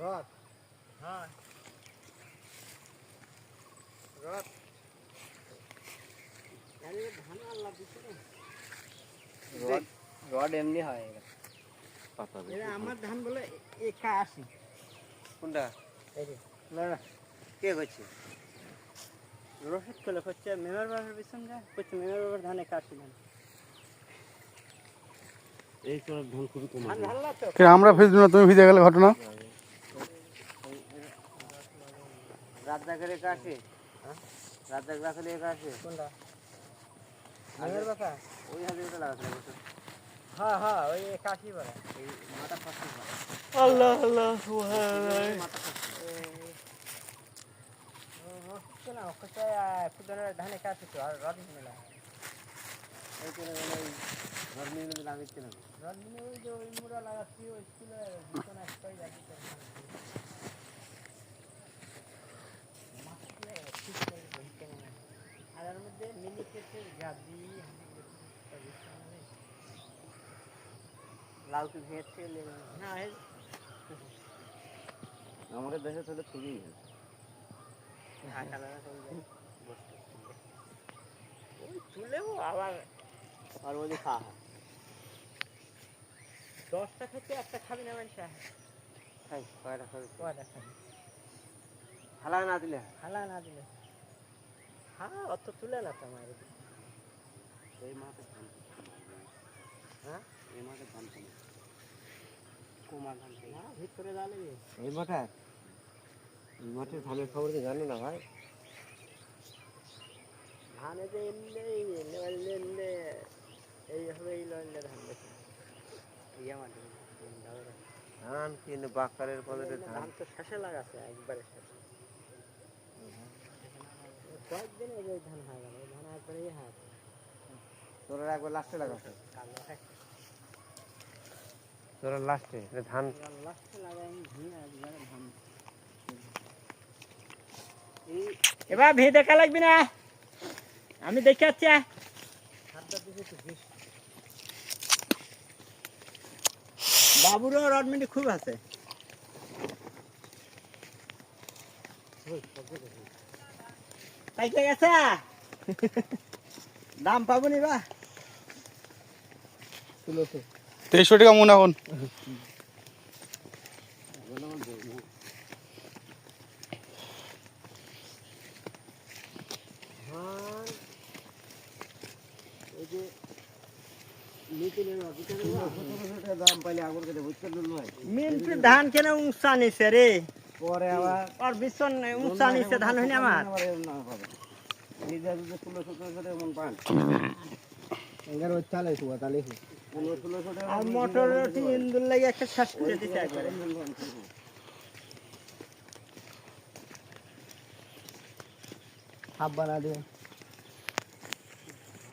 rod হ্যাঁ rod আরে ধান আল্লাহ দিছে রড রড এমনি হয় পাতা এরা আমার ধান বলে 81 কোনটা এই রে না কে কইছে রশিদ কলে হচ্ছে মেমার বাবার পিছন যায় কইছে মেমার বাবার ধান 81 ধান এই তোর ধান খুবই কম কে আমরা ভিজবো না তুমি ভিজে গেলে ঘটনা রাজা করে কাছে হ্যাঁ রাজা রাখলে কাছে কোনটা মেমার বাবা ওই হাজারটা লাগাছে হ্যাঁ হ্যাঁ ওই 81 বড় এই মাথা ফাঁসি আল্লাহ আল্লাহ সুবহানাল্লাহ মাথা ফাঁসি না ওকে কুদরে ধানে কাছে তো আর রড মেলা এই করে ওই রড মিলে লাগাইতে না রড মিলে ওই যে ওই মুড়া লাগাচ্ছি ওই স্কুলে দুটো না একটাই লাগিয়ে মাছলে ঠিক করে বলতে না আর এর মধ্যে মিলি কেটে গাদি লাউ কি ভেজছে না আমাদের দেশে তো খুবই তুলেও আবার আর ওই খাওয়া 10টা খেতে একটা খাবি না মানুষ খাই কয়টা খাবি হালা না দিলে হ্যাঁ অত তুলে না তো আমার এই মাঠে ধান হ্যাঁ এই মাঠে ধান কুমার ধান না ভিতরে ডালে এই মাঠে ধানের খবর কি জানো না ভাই ধানে যে এমনি এই হবে এই লইলে ধান বেশি ইয়া মাঠে ধান কিনে বাকারের পদে ধান তো শেষে লাগাছে একবারে শেষে কয়েকদিন এই ধান হয়ে গেল ধান একবারেই হাত তোরা একবার লাস্টে লাগাছে তোরা লাস্টে ধান লাস্টে লাগাই ধান এবার ভি দেখা লাগবে না আমি দেখে আছি বাবুরও রডমিন্টি খুব আছে পাইতে গেছে দাম পাবো নি বা 2300 টাকা মন এখন ধান কেন উঁচা নিছে রে পরে আবার বিছন উঁচা নিছে ধান হইনি আমার আর মোটর ইন্দুর লাগে একটা শ্বাস করে দিতে একবারে হাফ বানা দিও